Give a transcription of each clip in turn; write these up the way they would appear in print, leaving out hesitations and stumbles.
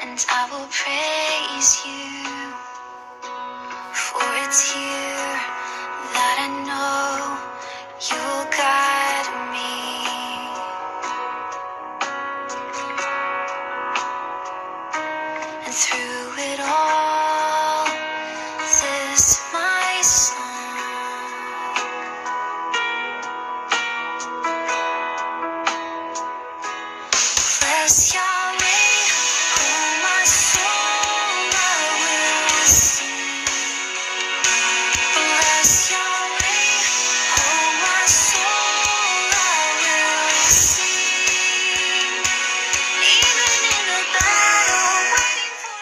and I will praise you, for it's here that I know you will guide me. And through it all, this my song. Bless Yahweh, oh my soul, I will sing. Bless Yahweh, oh my soul, I will sing. Even in the battle, waiting for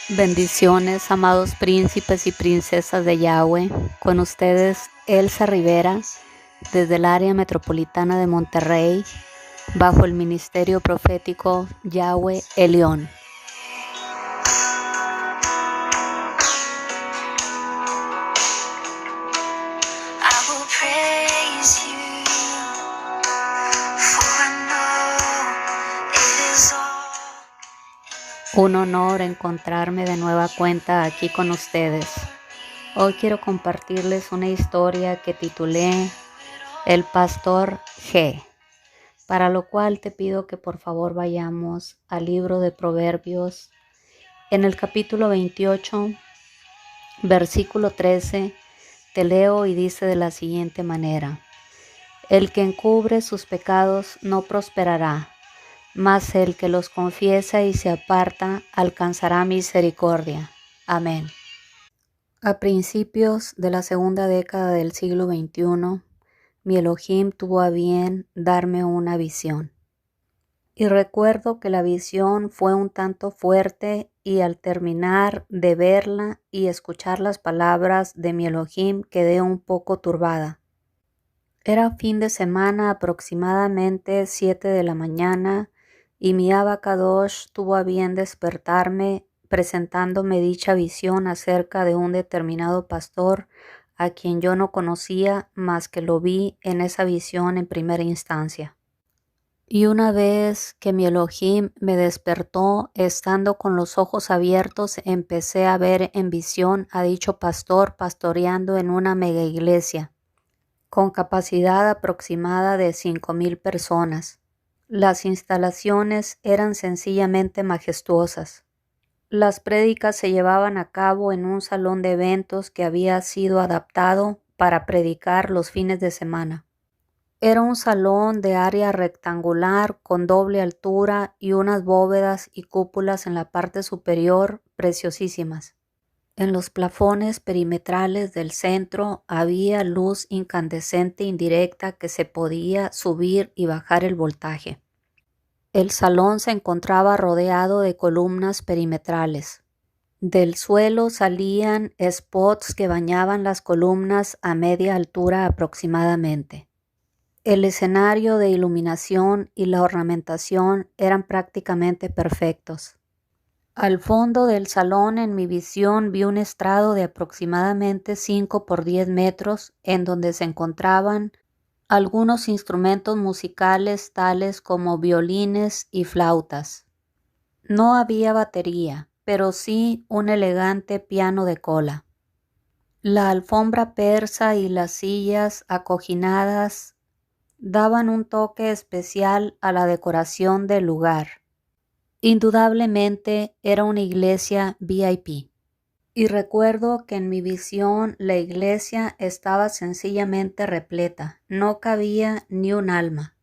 the Bendiciones, amados príncipes y princesas de Yahweh. Con ustedes, Elsa Rivera, desde el área metropolitana de Monterrey, bajo el ministerio profético Yahweh Elión. I will praise you, for I know it is all. Un honor encontrarme de nueva cuenta aquí con ustedes. Hoy quiero compartirles una historia que titulé El Pastor G, para lo cual te pido que por favor vayamos al libro de Proverbios. En el capítulo 28, versículo 13, te leo y dice de la siguiente manera: El que encubre sus pecados no prosperará, mas el que los confiesa y se aparta alcanzará misericordia. Amén. A principios de la segunda década del siglo XXI, mi Elohim tuvo a bien darme una visión. Y recuerdo que la visión fue un tanto fuerte y al terminar de verla y escuchar las palabras de mi Elohim quedé un poco turbada. Era fin de semana, aproximadamente 7 de la mañana, y mi Abba Kadosh tuvo a bien despertarme presentándome dicha visión acerca de un determinado pastor a quien yo no conocía más que lo vi en esa visión en primera instancia. Y una vez que mi Elohim me despertó, estando con los ojos abiertos, empecé a ver en visión a dicho pastor pastoreando en una mega iglesia, con capacidad aproximada de 5,000 personas. Las instalaciones eran sencillamente majestuosas. Las prédicas se llevaban a cabo en un salón de eventos que había sido adaptado para predicar los fines de semana. Era un salón de área rectangular con doble altura y unas bóvedas y cúpulas en la parte superior preciosísimas. En los plafones perimetrales del centro había luz incandescente indirecta que se podía subir y bajar el voltaje. El salón se encontraba rodeado de columnas perimetrales. Del suelo salían spots que bañaban las columnas a media altura aproximadamente. El escenario de iluminación y la ornamentación eran prácticamente perfectos. Al fondo del salón, en mi visión, vi un estrado de aproximadamente 5 por 10 metros en donde se encontraban algunos instrumentos musicales tales como violines y flautas. No había batería, pero sí un elegante piano de cola. La alfombra persa y las sillas acoginadas daban un toque especial a la decoración del lugar. Indudablemente era una iglesia VIP. Y recuerdo que en mi visión la iglesia estaba sencillamente repleta, no cabía ni un alma.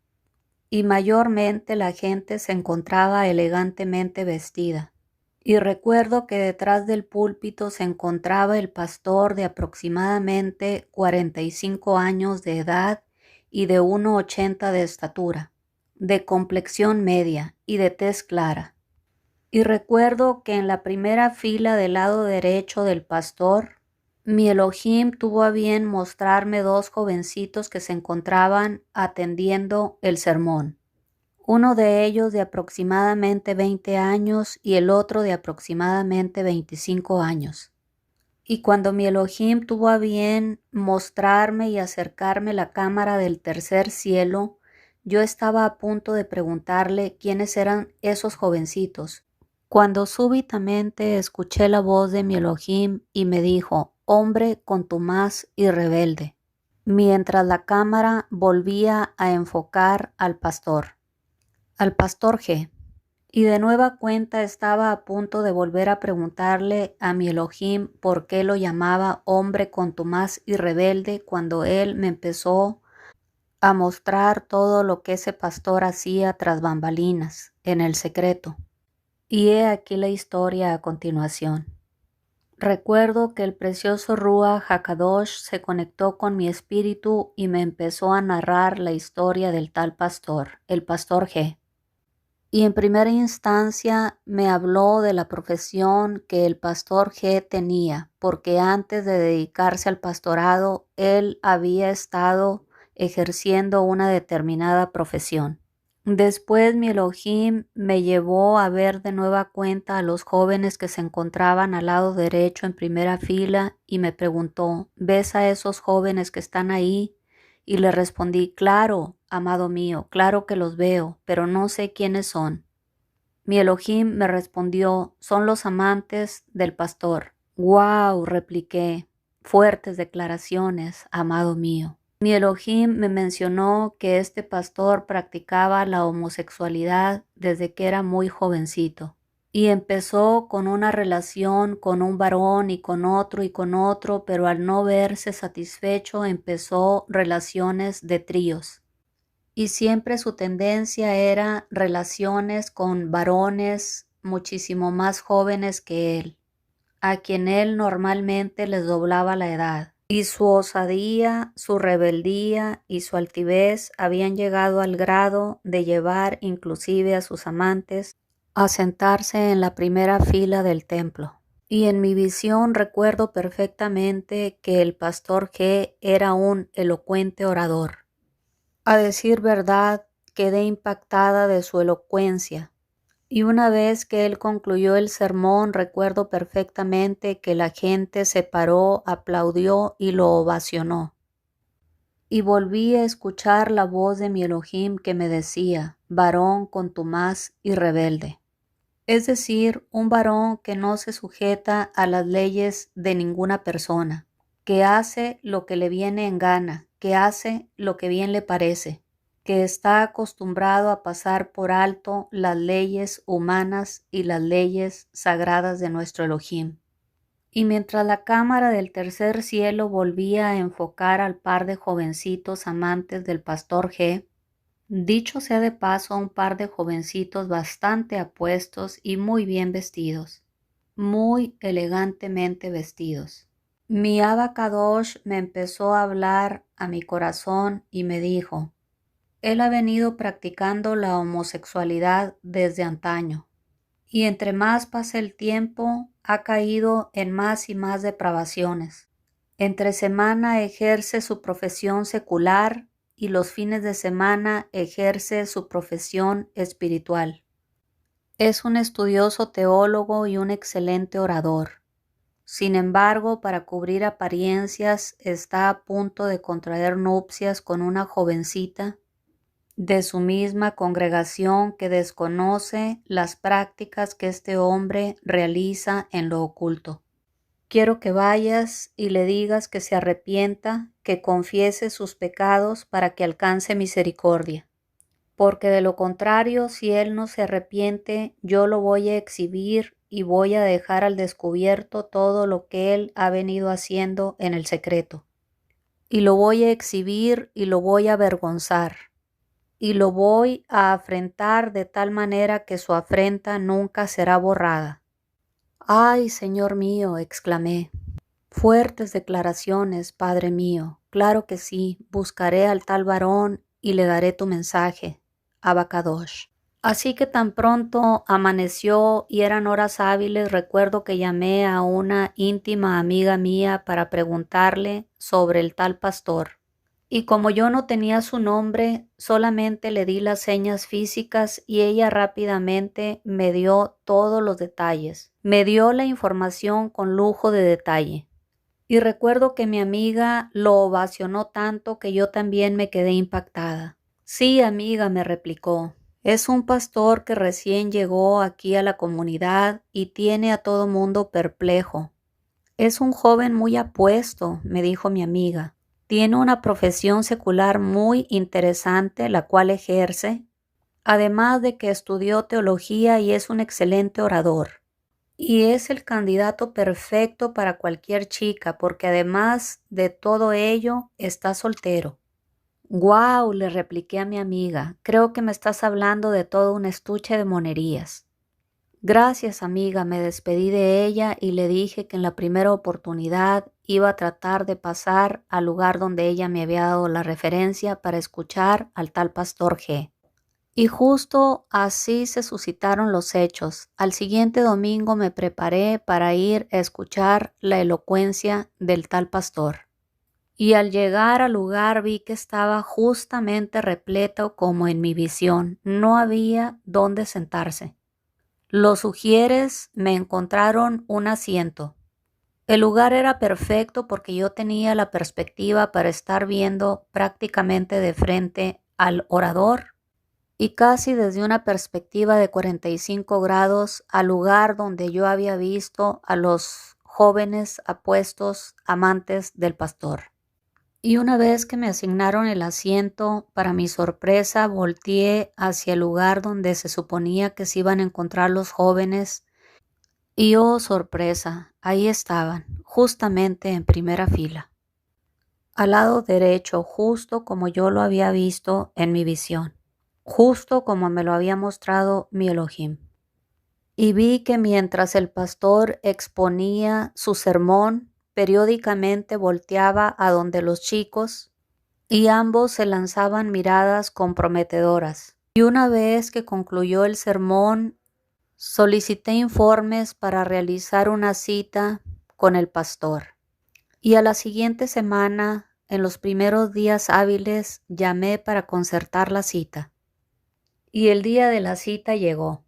Y mayormente la gente se encontraba elegantemente vestida. Y recuerdo que detrás del púlpito se encontraba el pastor de aproximadamente 45 años de edad y de 1,80 de estatura, de complexión media y de tez clara. Y recuerdo que en la primera fila del lado derecho del pastor, mi Elohim tuvo a bien mostrarme 2 jovencitos que se encontraban atendiendo el sermón. Uno de ellos de aproximadamente 20 años y el otro de aproximadamente 25 años. Y cuando mi Elohim tuvo a bien mostrarme y acercarme la cámara del tercer cielo, yo estaba a punto de preguntarle quiénes eran esos jovencitos, cuando súbitamente escuché la voz de mi Elohim y me dijo, hombre contumaz y rebelde, mientras la cámara volvía a enfocar al pastor G. Y de nueva cuenta estaba a punto de volver a preguntarle a mi Elohim por qué lo llamaba hombre contumaz y rebelde cuando él me empezó a mostrar todo lo que ese pastor hacía tras bambalinas, en el secreto. Y he aquí la historia a continuación. Recuerdo que el precioso Ruach HaKadosh se conectó con mi espíritu y me empezó a narrar la historia del tal pastor, el pastor G. Y en primera instancia me habló de la profesión que el pastor G tenía, porque antes de dedicarse al pastorado, él había estado ejerciendo una determinada profesión. Después mi Elohim me llevó a ver de nueva cuenta a los jóvenes que se encontraban al lado derecho en primera fila y me preguntó, ¿ves a esos jóvenes que están ahí? Y le respondí, claro, amado mío, claro que los veo, pero no sé quiénes son. Mi Elohim me respondió, son los amantes del pastor. ¡Guau!, repliqué, fuertes declaraciones, amado mío. Mi Elohim me mencionó que este pastor practicaba la homosexualidad desde que era muy jovencito y empezó con una relación con un varón y con otro, pero al no verse satisfecho empezó relaciones de tríos. Y siempre su tendencia era relaciones con varones muchísimo más jóvenes que él, a quien él normalmente les doblaba la edad. Y su osadía, su rebeldía y su altivez habían llegado al grado de llevar inclusive a sus amantes a sentarse en la primera fila del templo. Y en mi visión recuerdo perfectamente que el pastor G era un elocuente orador. A decir verdad, quedé impactada de su elocuencia. Y una vez que él concluyó el sermón, recuerdo perfectamente que la gente se paró, aplaudió y lo ovacionó. Y volví a escuchar la voz de mi Elohim que me decía, varón contumaz y rebelde. Es decir, un varón que no se sujeta a las leyes de ninguna persona, que hace lo que le viene en gana, que hace lo que bien le parece, que está acostumbrado a pasar por alto las leyes humanas y las leyes sagradas de nuestro Elohim. Y mientras la cámara del tercer cielo volvía a enfocar al par de jovencitos amantes del pastor G, dicho sea de paso, un par de jovencitos bastante apuestos y muy bien vestidos, muy elegantemente vestidos. Mi Abba Kadosh me empezó a hablar a mi corazón y me dijo, él ha venido practicando la homosexualidad desde antaño, y entre más pasa el tiempo, ha caído en más y más depravaciones. Entre semana ejerce su profesión secular y los fines de semana ejerce su profesión espiritual. Es un estudioso teólogo y un excelente orador. Sin embargo, para cubrir apariencias, está a punto de contraer nupcias con una jovencita de su misma congregación que desconoce las prácticas que este hombre realiza en lo oculto. Quiero que vayas y le digas que se arrepienta, que confiese sus pecados para que alcance misericordia. Porque de lo contrario, si él no se arrepiente, yo lo voy a exhibir y voy a dejar al descubierto todo lo que él ha venido haciendo en el secreto. Y lo voy a exhibir y lo voy a avergonzar. Y lo voy a afrentar de tal manera que su afrenta nunca será borrada. ¡Ay, Señor mío!, exclamé. Fuertes declaraciones, Padre mío. Claro que sí, buscaré al tal varón y le daré tu mensaje, Abba Kadosh. Así que tan pronto amaneció y eran horas hábiles, recuerdo que llamé a una íntima amiga mía para preguntarle sobre el tal pastor. Y como yo no tenía su nombre, solamente le di las señas físicas y ella rápidamente me dio todos los detalles. Me dio la información con lujo de detalle. Y recuerdo que mi amiga lo ovacionó tanto que yo también me quedé impactada. Sí, amiga, me replicó. Es un pastor que recién llegó aquí a la comunidad y tiene a todo mundo perplejo. Es un joven muy apuesto, me dijo mi amiga. Tiene una profesión secular muy interesante, la cual ejerce, además de que estudió teología y es un excelente orador. Y es el candidato perfecto para cualquier chica, porque además de todo ello, está soltero. «Guau», le repliqué a mi amiga, «creo que me estás hablando de todo un estuche de monerías». «Gracias, amiga», me despedí de ella y le dije que en la primera oportunidad iba a tratar de pasar al lugar donde ella me había dado la referencia para escuchar al tal pastor G. Y justo así se suscitaron los hechos. Al siguiente domingo me preparé para ir a escuchar la elocuencia del tal pastor. Y al llegar al lugar vi que estaba justamente repleto como en mi visión. No había dónde sentarse. Los ujieres me encontraron un asiento. El lugar era perfecto porque yo tenía la perspectiva para estar viendo prácticamente de frente al orador y casi desde una perspectiva de 45 grados al lugar donde yo había visto a los jóvenes apuestos amantes del pastor. Y una vez que me asignaron el asiento, para mi sorpresa volteé hacia el lugar donde se suponía que se iban a encontrar los jóvenes y oh sorpresa, ahí estaban, justamente en primera fila, al lado derecho, justo como yo lo había visto en mi visión, justo como me lo había mostrado mi Elohim. Y vi que mientras el pastor exponía su sermón, periódicamente volteaba a donde los chicos y ambos se lanzaban miradas comprometedoras. Y una vez que concluyó el sermón, solicité informes para realizar una cita con el pastor. Y a la siguiente semana, en los primeros días hábiles, llamé para concertar la cita. Y el día de la cita llegó.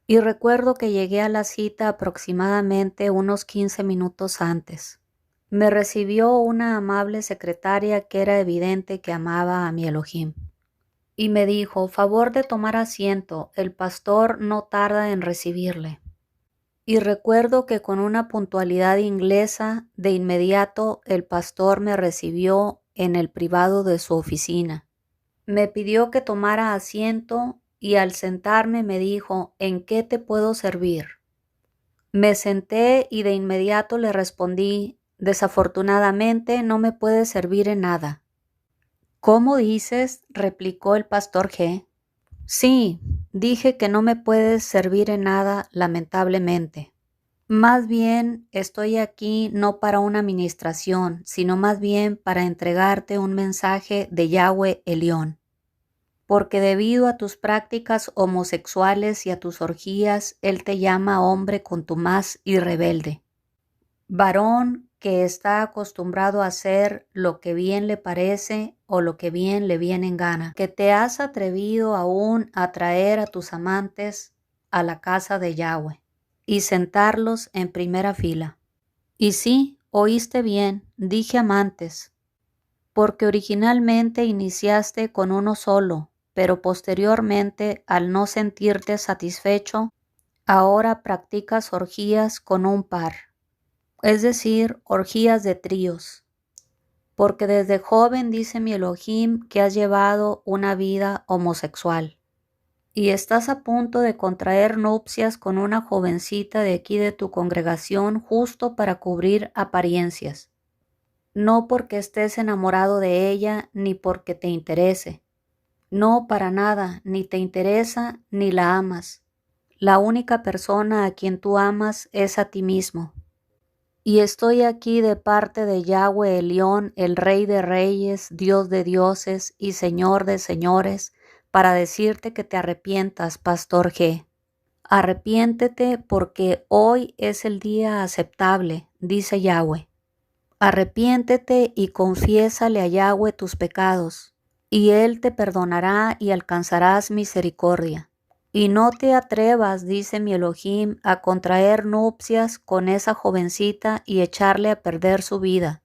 Y recuerdo que llegué a la cita aproximadamente unos 15 minutos antes. Me recibió una amable secretaria que era evidente que amaba a mi Elohim. Y me dijo, favor de tomar asiento, el pastor no tarda en recibirle. Y recuerdo que con una puntualidad inglesa, de inmediato el pastor me recibió en el privado de su oficina. Me pidió que tomara asiento y al sentarme me dijo, ¿en qué te puedo servir? Me senté y de inmediato le respondí, desafortunadamente no me puede servir en nada. ¿Cómo dices?, replicó el pastor G. Sí, dije que no me puedes servir en nada, lamentablemente. Más bien estoy aquí no para una administración, sino más bien para entregarte un mensaje de Yahweh Elión. Porque debido a tus prácticas homosexuales y a tus orgías, Él te llama hombre contumaz y rebelde. Varón que está acostumbrado a hacer lo que bien le parece o lo que bien le viene en gana, que te has atrevido aún a traer a tus amantes a la casa de Yahweh y sentarlos en primera fila. Y sí, oíste bien, dije amantes, porque originalmente iniciaste con uno solo, pero posteriormente, al no sentirte satisfecho, ahora practicas orgías con un par, es decir, orgías de tríos. Porque desde joven dice mi Elohim que has llevado una vida homosexual. Y estás a punto de contraer nupcias con una jovencita de aquí de tu congregación justo para cubrir apariencias. No porque estés enamorado de ella ni porque te interese. No, para nada, ni te interesa ni la amas. La única persona a quien tú amas es a ti mismo. Y estoy aquí de parte de Yahweh Elión, el Rey de Reyes, Dios de dioses y Señor de señores, para decirte que te arrepientas, Pastor G. Arrepiéntete porque hoy es el día aceptable, dice Yahweh. Arrepiéntete y confiésale a Yahweh tus pecados, y Él te perdonará y alcanzarás misericordia. Y no te atrevas, dice mi Elohim, a contraer nupcias con esa jovencita y echarle a perder su vida.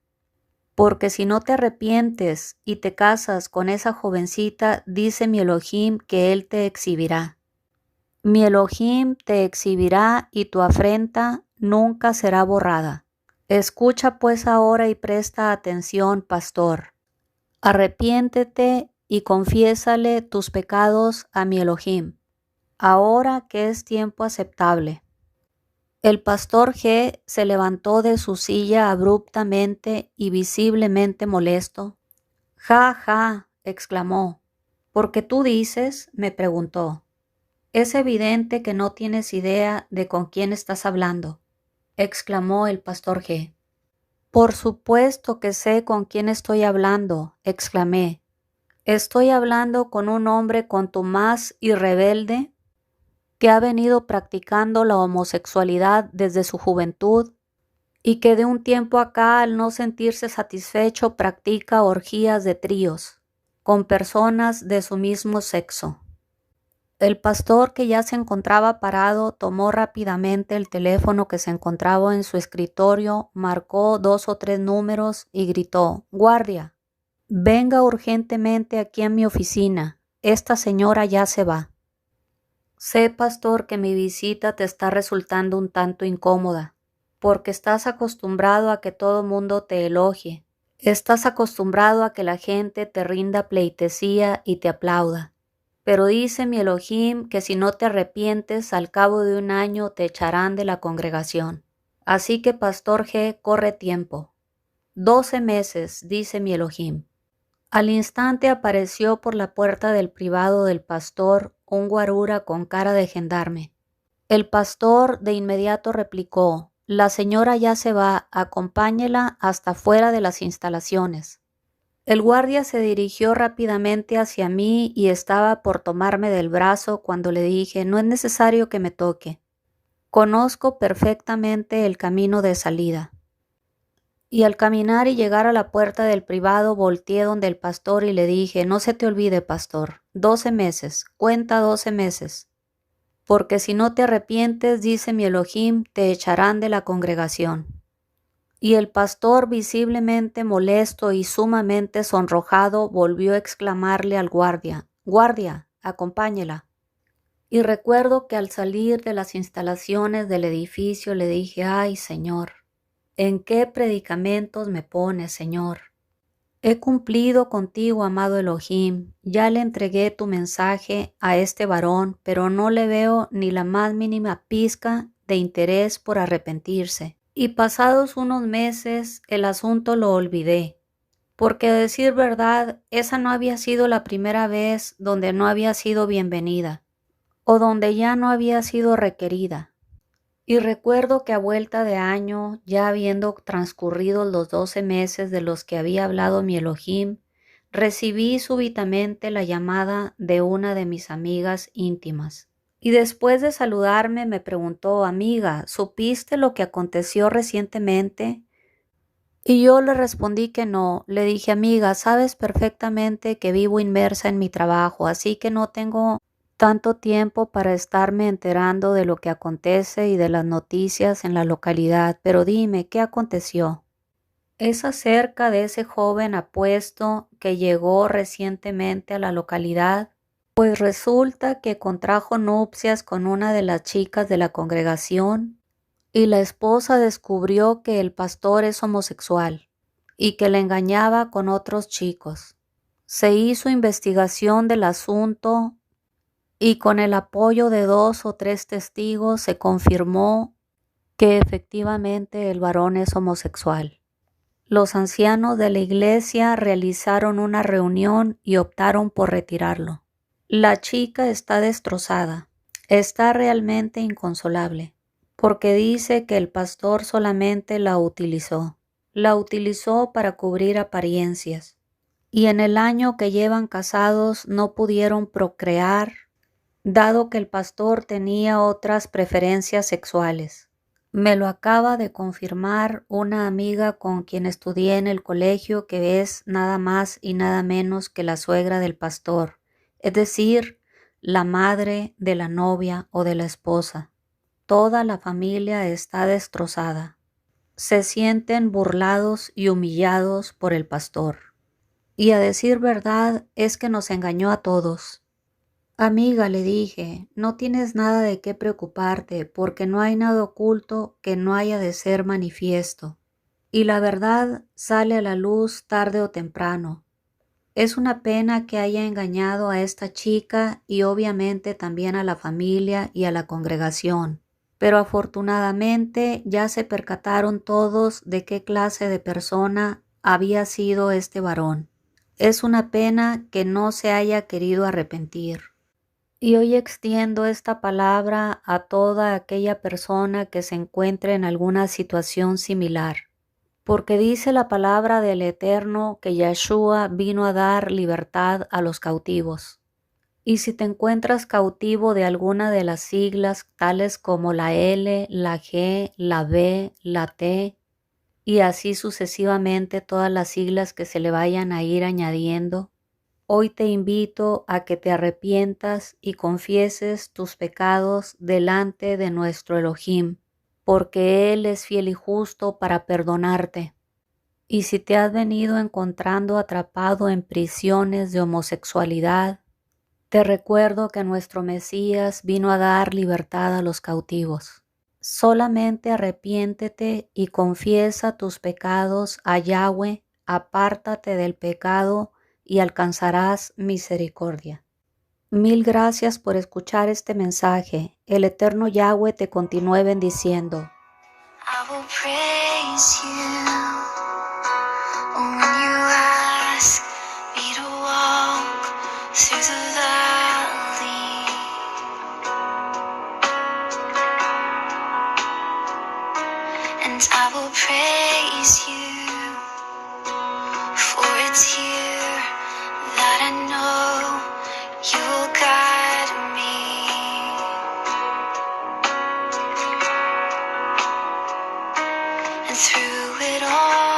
Porque si no te arrepientes y te casas con esa jovencita, dice mi Elohim que Él te exhibirá. Mi Elohim te exhibirá y tu afrenta nunca será borrada. Escucha pues ahora y presta atención, pastor. Arrepiéntete y confiésale tus pecados a mi Elohim, ahora que es tiempo aceptable. El pastor G se levantó de su silla abruptamente y visiblemente molesto. «Ja, ja», exclamó. «¿Por qué tú dices?», me preguntó. «Es evidente que no tienes idea de con quién estás hablando», exclamó el pastor G. «Por supuesto que sé con quién estoy hablando», exclamé. «Estoy hablando con un hombre contumaz y rebelde que ha venido practicando la homosexualidad desde su juventud y que de un tiempo acá, al no sentirse satisfecho, practica orgías de tríos con personas de su mismo sexo». El pastor, que ya se encontraba parado, tomó rápidamente el teléfono que se encontraba en su escritorio, marcó 2 o 3 números y gritó: «Guardia, venga urgentemente aquí a mi oficina. Esta señora ya se va». Sé, pastor, que mi visita te está resultando un tanto incómoda, porque estás acostumbrado a que todo mundo te elogie. Estás acostumbrado a que la gente te rinda pleitesía y te aplauda. Pero dice mi Elohim que si no te arrepientes, al cabo de 1 año te echarán de la congregación. Así que, pastor G, corre tiempo. 12 meses, dice mi Elohim. Al instante apareció por la puerta del privado del pastor un guarura con cara de gendarme. El pastor de inmediato replicó: «La señora ya se va, acompáñela hasta fuera de las instalaciones». El guardia se dirigió rápidamente hacia mí y estaba por tomarme del brazo cuando le dije: «No es necesario que me toque. Conozco perfectamente el camino de salida». Y al caminar y llegar a la puerta del privado, volteé donde el pastor y le dije: «No se te olvide, pastor, 12 meses, cuenta 12 meses. Porque si no te arrepientes, dice mi Elohim, te echarán de la congregación». Y el pastor, visiblemente molesto y sumamente sonrojado, volvió a exclamarle al guardia: «Guardia, acompáñela». Y recuerdo que al salir de las instalaciones del edificio le dije: «Ay, Señor, ¿en qué predicamentos me pones, Señor? He cumplido contigo, amado Elohim, ya le entregué tu mensaje a este varón, pero no le veo ni la más mínima pizca de interés por arrepentirse». Y pasados unos meses el asunto lo olvidé, porque a decir verdad, esa no había sido la primera vez donde no había sido bienvenida, o donde ya no había sido requerida. Y recuerdo que a vuelta de año, ya habiendo transcurrido los 12 meses de los que había hablado mi Elohim, recibí súbitamente la llamada de una de mis amigas íntimas. Y después de saludarme me preguntó: «Amiga, ¿supiste lo que aconteció recientemente?». Y yo le respondí que no. Le dije: «Amiga, sabes perfectamente que vivo inmersa en mi trabajo, así que no tengo tanto tiempo para estarme enterando de lo que acontece y de las noticias en la localidad, pero dime, ¿qué aconteció?». «Es acerca de ese joven apuesto que llegó recientemente a la localidad. Pues resulta que contrajo nupcias con una de las chicas de la congregación y la esposa descubrió que el pastor es homosexual y que le engañaba con otros chicos. Se hizo investigación del asunto y con el apoyo de 2 o 3 testigos se confirmó que efectivamente el varón es homosexual. Los ancianos de la iglesia realizaron una reunión y optaron por retirarlo. La chica está destrozada, está realmente inconsolable, porque dice que el pastor solamente la utilizó para cubrir apariencias, y en el año que llevan casados no pudieron procrear, dado que el pastor tenía otras preferencias sexuales. Me lo acaba de confirmar una amiga con quien estudié en el colegio, que es nada más y nada menos que la suegra del pastor, es decir, la madre de la novia o de la esposa. Toda la familia está destrozada. se sienten burlados y humillados por el pastor. Y a decir verdad es que nos engañó a todos. Amiga, le dije, no tienes nada de qué preocuparte porque no hay nada oculto que no haya de ser manifiesto. Y la verdad sale a la luz tarde o temprano. Es una pena que haya engañado a esta chica y obviamente también a la familia y a la congregación. Pero afortunadamente ya se percataron todos de qué clase de persona había sido este varón. Es una pena que no se haya querido arrepentir. Y hoy extiendo esta palabra a toda aquella persona que se encuentre en alguna situación similar. Porque dice la palabra del Eterno que Yeshua vino a dar libertad a los cautivos. Y si te encuentras cautivo de alguna de las siglas, tales como la L, la G, la B, la T, y así sucesivamente todas las siglas que se le vayan a ir añadiendo, hoy te invito a que te arrepientas y confieses tus pecados delante de nuestro Elohim, porque Él es fiel y justo para perdonarte. Y si te has venido encontrando atrapado en prisiones de homosexualidad, te recuerdo que nuestro Mesías vino a dar libertad a los cautivos. Solamente arrepiéntete y confiesa tus pecados a Yahweh, apártate del pecado y alcanzarás misericordia. Mil gracias por escuchar este mensaje. El eterno Yahweh te continúe bendiciendo. I will praise you when you ask me to walk through the valley, and I will praise you, for it's here that I know you will guide me, and through it all